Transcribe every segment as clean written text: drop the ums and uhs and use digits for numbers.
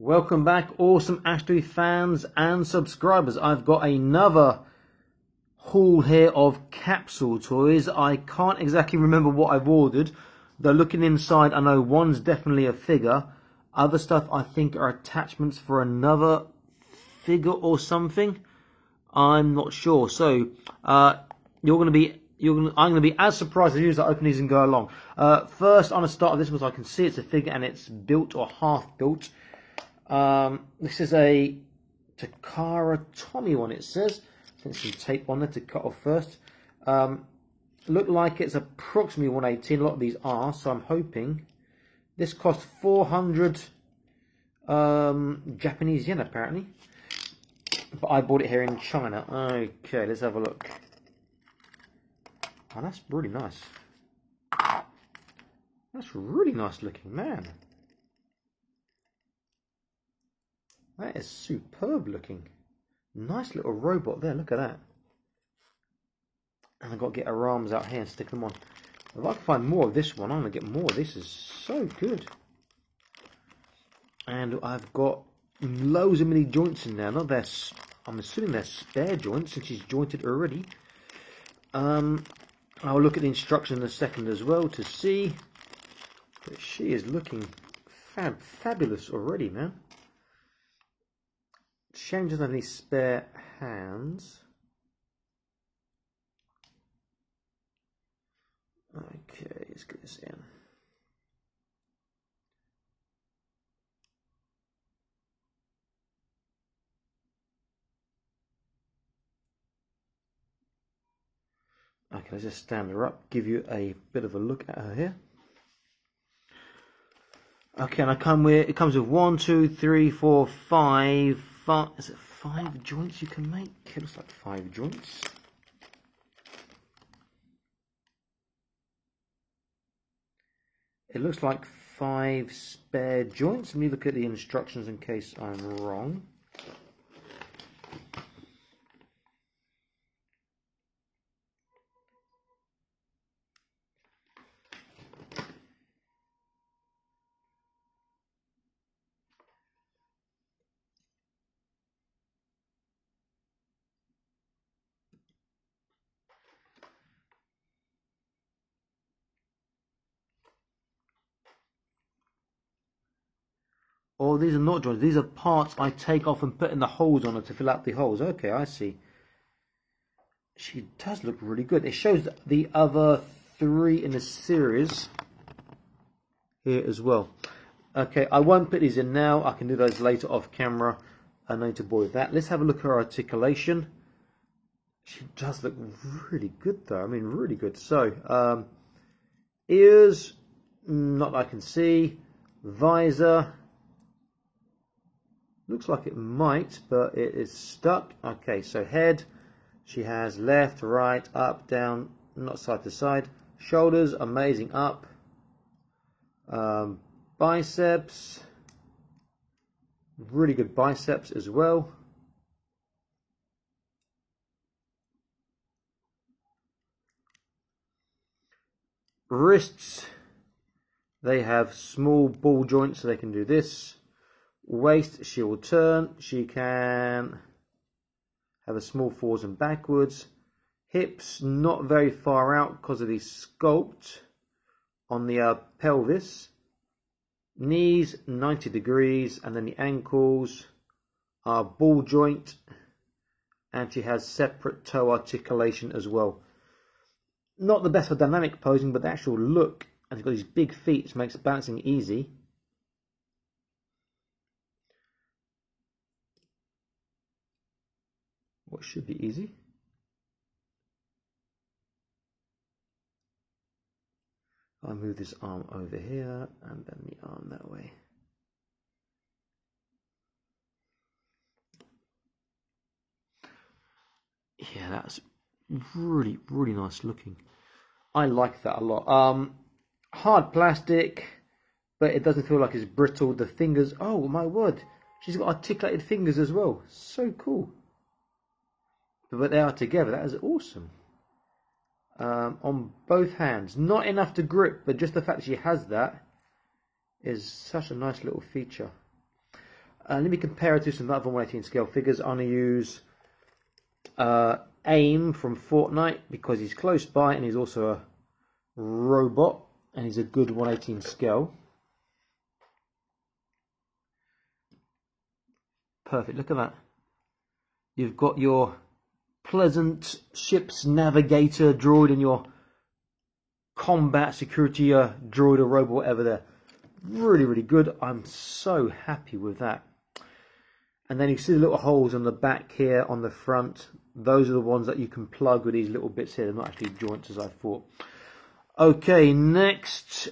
Welcome back, awesome Ashley fans and subscribers. I've got another haul here of capsule toys. I can't exactly remember what I've ordered. Though looking inside, I know one's definitely a figure. Other stuff I think are attachments for another figure or something. I'm not sure. So I'm going to be as surprised as you as I open these and go along. First, I'm going to start with this because I can see it's a figure and it's built or half built. This is a Takara Tomy one, it says. I think some tape on there to cut off first. Look like it's approximately 118. A lot of these are, so I'm hoping. This cost 400 Japanese yen apparently. But I bought it here in China. Okay, let's have a look. Oh, that's really nice. That's really nice looking, man. That is superb looking. Nice little robot there, look at that. And I've got to get her arms out here and stick them on. If I can find more of this one, I'm going to get more. This is so good. And I've got loads of mini joints in there. I'm assuming they're spare joints since she's jointed already. I'll look at the instructions in a second as well to see. But she is looking fabulous already, man. Shame doesn't have any spare hands. Okay, let's get this in. Okay, let's just stand her up, give you a bit of a look at her here. Okay, and it comes with 1, 2, 3, 4, 5. Is it 5 joints you can make? It looks like 5 joints. It looks like 5 spare joints. Let me look at the instructions in case I'm wrong. Oh, these are not joints. These are parts I take off and put in the holes on her to fill out the holes. Okay, I see. She does look really good. It shows the other 3 in the series here as well. Okay, I won't put these in now. I can do those later off camera. I need to bore with that. Let's have a look at her articulation. She does look really good though. I mean, really good. So, ears, not that I can see. Visor. Looks like it might, but it is stuck. Okay, so head. She has left, right, up, down, not side to side. Shoulders, amazing, up. Biceps. Really good biceps as well. Wrists. They have small ball joints, so they can do this. Waist, she will turn. She can have a small forwards and backwards. Hips, not very far out because of the sculpt on the pelvis. Knees, 90 degrees. And then the ankles are ball joint. And she has separate toe articulation as well. Not the best for dynamic posing, but the actual look. And she's got these big feet, which makes balancing easy. What should be easy. I'll move this arm over here and then the arm that way. Yeah, that's really, really nice looking. I like that a lot. Hard plastic, but it doesn't feel like it's brittle. The fingers, oh my word, she's got articulated fingers as well. So cool. But they are together. That is awesome. On both hands. Not enough to grip, but just the fact that she has that is such a nice little feature. Let me compare it to some other 1/18 scale figures. I'm going to use AIM from Fortnite because he's close by and he's also a robot and he's a good 1/18 scale. Perfect, look at that. You've got your pleasant ship's navigator droid and your combat security droid or robot, whatever there. Really, really good. I'm so happy with that. And then you see the little holes on the back here, on the front. Those are the ones that you can plug with these little bits here. They're not actually joints as I thought. Okay, next.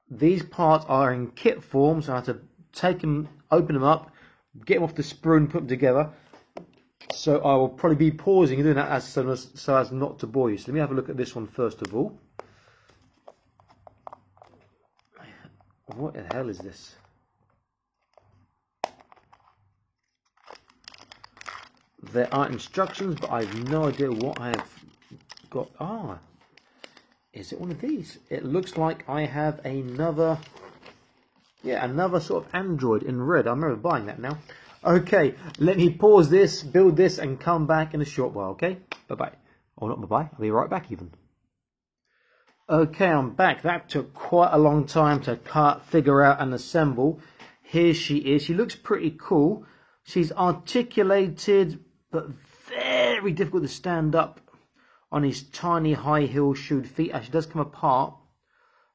These parts are in kit form, so I have to take them, open them up, get them off the sprue and put them together. So I will probably be pausing and doing that so as not to bore you. So let me have a look at this one first of all. What the hell is this? There are instructions, but I have no idea what I have got. Ah, is it one of these? It looks like I have another, yeah, another sort of Android in red. I remember buying that now. Okay, let me pause this, build this, and come back in a short while, okay? Bye-bye. Or not bye-bye, I'll be right back even. Okay, I'm back. That took quite a long time to cut, figure out, and assemble. Here she is. She looks pretty cool. She's articulated, but very difficult to stand up on his tiny high-heel shoed feet. Actually does come apart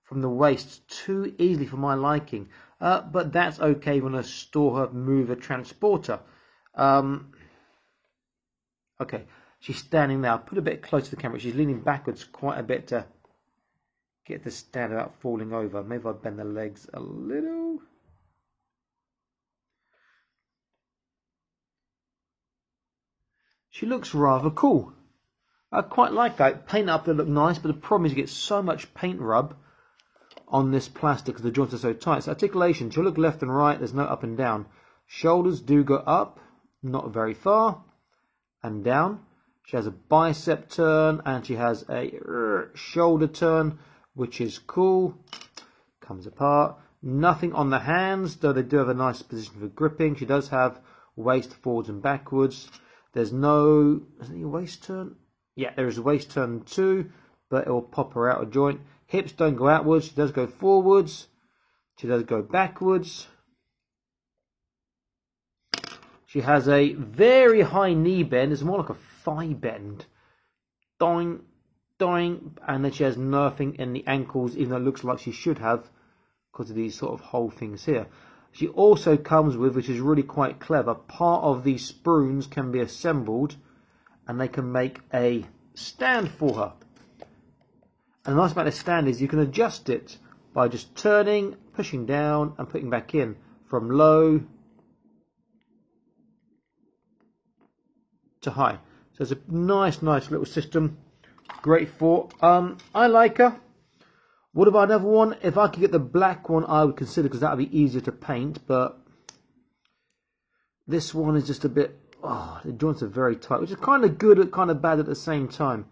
from the waist too easily for my liking. But that's okay when I store her, move a transporter. Okay, she's standing now. Put a bit closer to the camera. She's leaning backwards quite a bit to get the stand without falling over. Maybe I'll bend the legs a little. She looks rather cool. I quite like that. Paint up to look nice, but the problem is you get so much paint rub on this plastic because the joints are so tight. So articulation, she'll look left and right, there's no up and down. Shoulders do go up, not very far, and down. She has a bicep turn and she has a shoulder turn, which is cool. Comes apart. Nothing on the hands, though they do have a nice position for gripping. She does have waist forwards and backwards. There's no, is there a waist turn? Yeah, there is a waist turn too, but it will pop her out of joint. Hips don't go outwards. She does go forwards. She does go backwards. She has a very high knee bend. It's more like a thigh bend. Doing, doing. And then she has nothing in the ankles, even though it looks like she should have because of these sort of whole things here. She also comes with, which is really quite clever, part of these sprues can be assembled and they can make a stand for her. And the nice about this stand is you can adjust it by just turning, pushing down and putting back in from low to high. So it's a nice little system. Great for. I like her. What about another one? If I could get the black one, I would consider, because that would be easier to paint. But this one is just a bit, oh, the joints are very tight, which is kind of good and kind of bad at the same time.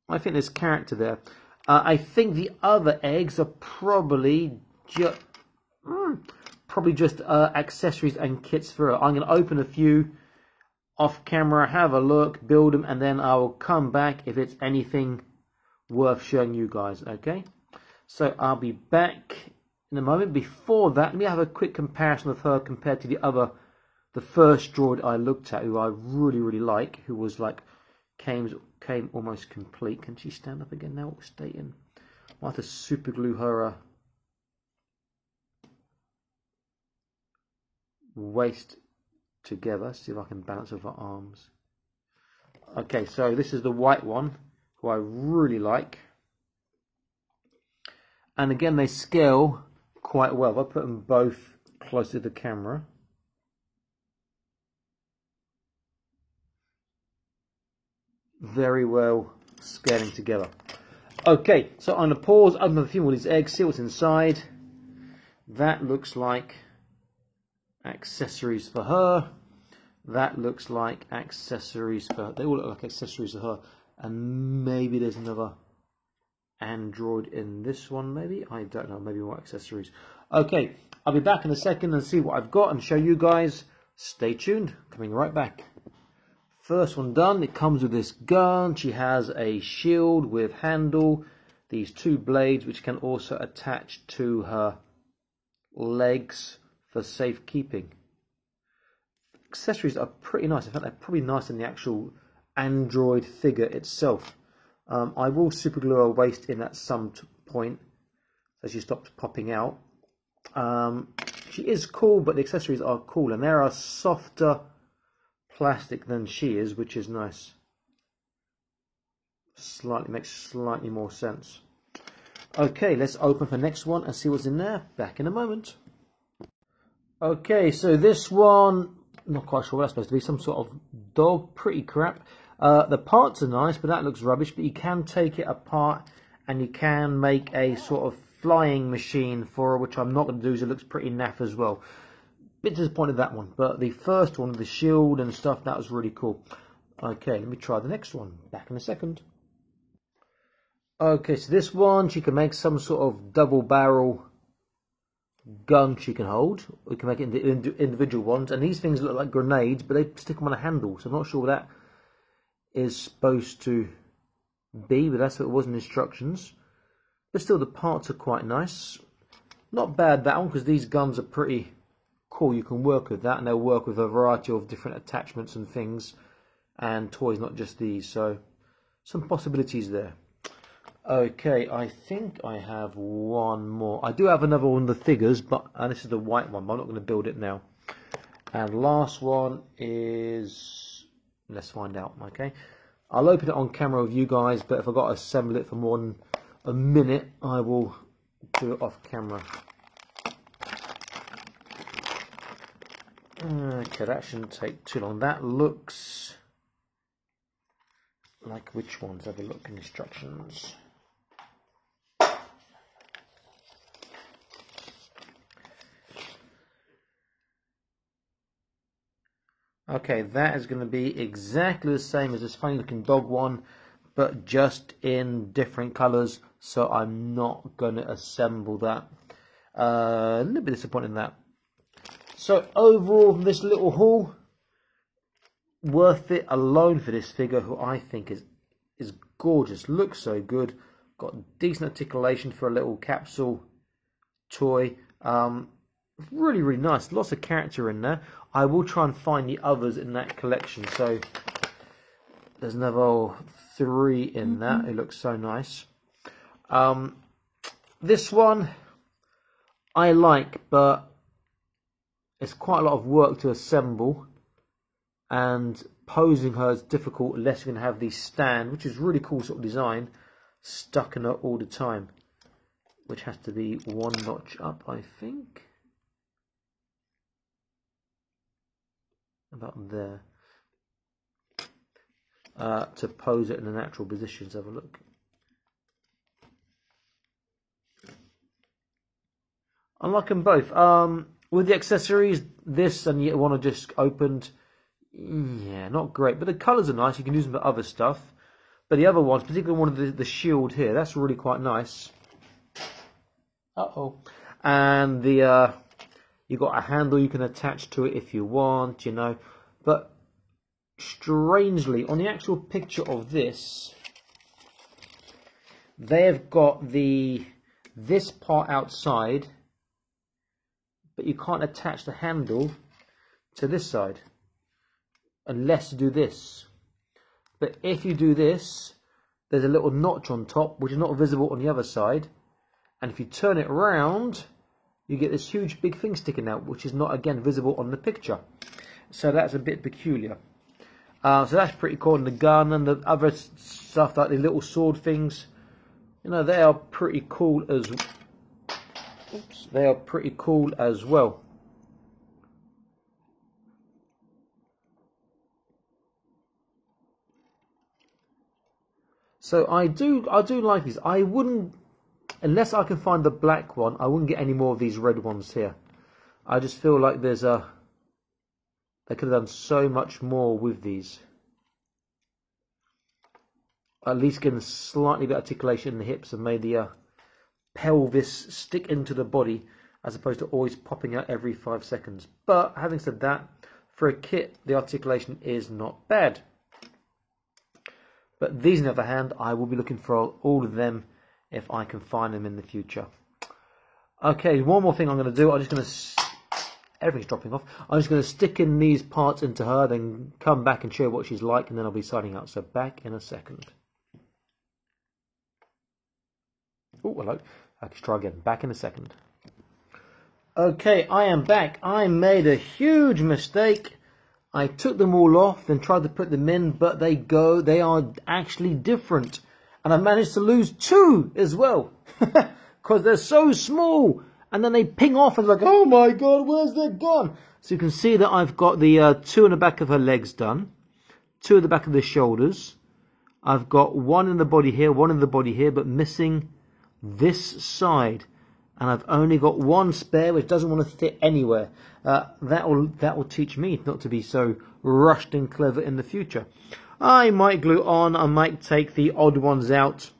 I think there's character there. I think the other eggs are probably just accessories and kits for her. I'm going to open a few off camera, have a look, build them, and then I will come back if it's anything worth showing you guys. Okay, so I'll be back in a moment. Before that, let me have a quick comparison of her compared to the first droid I looked at, who I really like, who was like came almost complete. Can she stand up again now? What we're stating? I'll have to super glue her waist together, see if I can balance over her arms. Okay, so this is the white one, who I really like. And again, they scale quite well. I'll put them both close to the camera. Very well scaling together. Okay, so I'm going to pause, open a few more of these eggs, see what's inside. That looks like accessories for her. That looks like accessories for her. They all look like accessories for her. And maybe there's another Android in this one, maybe? I don't know, maybe more accessories. Okay, I'll be back in a second and see what I've got and show you guys. Stay tuned, coming right back. First one done, it comes with this gun. She has a shield with handle, these two blades which can also attach to her legs for safekeeping. Accessories are pretty nice. In fact, they're probably nicer than the actual Android figure itself. I will super glue her waist in at some point so she stops popping out. She is cool, but the accessories are cool, and they're a softer plastic than she is, which is nice. Makes slightly more sense. Okay, let's open the next one and see what's in there. Back in a moment. Okay, so this one, not quite sure what that's supposed to be. Some sort of dog, pretty crap. The parts are nice, but that looks rubbish. But you can take it apart and you can make a sort of flying machine for her, which I'm not going to do, as it looks pretty naff as well. Bit disappointed that one, but the first one, the shield and stuff, that was really cool. Okay, let me try the next one. Back in a second. Okay, so this one, she can make some sort of double barrel gun she can hold. We can make it into individual ones, and these things look like grenades, but they stick them on a handle, so I'm not sure what that is supposed to be, but that's what it was in instructions. But still, the parts are quite nice. Not bad, that one, because these guns are pretty cool. You can work with that, and they'll work with a variety of different attachments and things and toys, not just these, so some possibilities there. Okay, I think I have one more. I do have another one of the figures, but this is the white one, but I'm not going to build it now. And last one is, let's find out. Okay, I'll open it on camera with you guys, but if I've got to assemble it for more than a minute, I will do it off camera. Okay, that shouldn't take too long. That looks like, which ones? Have a look in instructions. Okay, that is going to be exactly the same as this funny looking dog one, but just in different colours, so I'm not going to assemble that. A little bit disappointed in that. So overall, this little haul, worth it alone for this figure, who I think is gorgeous, looks so good, got decent articulation for a little capsule toy. Really, really nice. Lots of character in there. I will try and find the others in that collection. So there's another 3 in that. It looks so nice. This one I like, but it's quite a lot of work to assemble, and posing her is difficult unless you're going to have the stand, which is really cool sort of design, stuck in her all the time, which has to be 1 notch up, I think. About there, to pose it in a natural position. Let's have a look. I like them both. With the accessories, this and the one I just opened, yeah, not great, but the colours are nice. You can use them for other stuff. But the other ones, particularly one of the shield here, that's really quite nice. And the you've got a handle you can attach to it if you want, you know. But strangely, on the actual picture of this, they have got this part outside, but you can't attach the handle to this side unless you do this. But if you do this, there's a little notch on top which is not visible on the other side, and if you turn it around, you get this huge big thing sticking out, which is not, again, visible on the picture. So that's a bit peculiar. So that's pretty cool. And the gun and the other stuff, like the little sword things, you know, they are pretty cool as. Oops, they are pretty cool as well. So I do like these. I wouldn't, unless I can find the black one, I wouldn't get any more of these red ones here. I just feel like they could have done so much more with these. at least getting slightly bit of articulation in the hips and made the pelvis stick into the body as opposed to always popping out every 5 seconds. But having said that, for a kit, the articulation is not bad. But these, on the other hand, I will be looking for all of them if I can find them in the future. Okay, one more thing I'm going to do. I'm just going to... Everything's dropping off. I'm just going to stick in these parts into her, then come back and show you what she's like, and then I'll be signing out. So back in a second. Oh, hello. Let's try again. Back in a second. Okay, I am back. I made a huge mistake. I took them all off, then tried to put them in, but they are actually different. And I managed to lose 2 as well. Because they're so small. And then they ping off and like, oh my god, where's they gone? So you can see that I've got the 2 in the back of her legs done. 2 at the back of the shoulders. I've got 1 in the body here, 1 in the body here, but missing this side. And I've only got 1 spare, which doesn't want to fit anywhere. That will teach me not to be so rushed and clever in the future. I might glue on. I might take the odd ones out,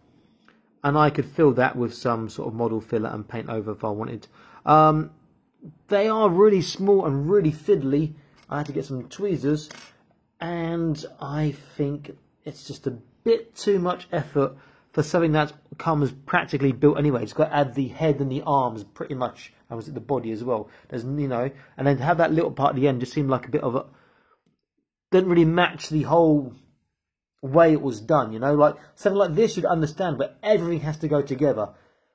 and I could fill that with some sort of model filler and paint over if I wanted. They are really small and really fiddly. I had to get some tweezers, and I think it's just a bit too much effort for something that comes practically built anyway. It's got to add the head and the arms pretty much, and was it the body as well? There's, you know, and then to have that little part at the end just seemed like a bit of a, didn't really match the whole way it was done, you know. Like something like this you'd understand, but everything has to go together.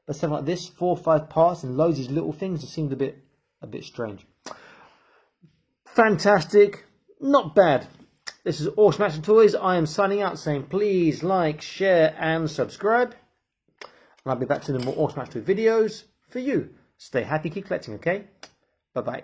But something like this, 4 or 5 parts and loads of these little things, it seemed a bit strange. Fantastic, not bad. This is Awesome Action Toys. I am signing out saying please like, share and subscribe. And I'll be back to the more Awesome Action Toy videos for you. Stay happy, keep collecting, okay? Bye-bye.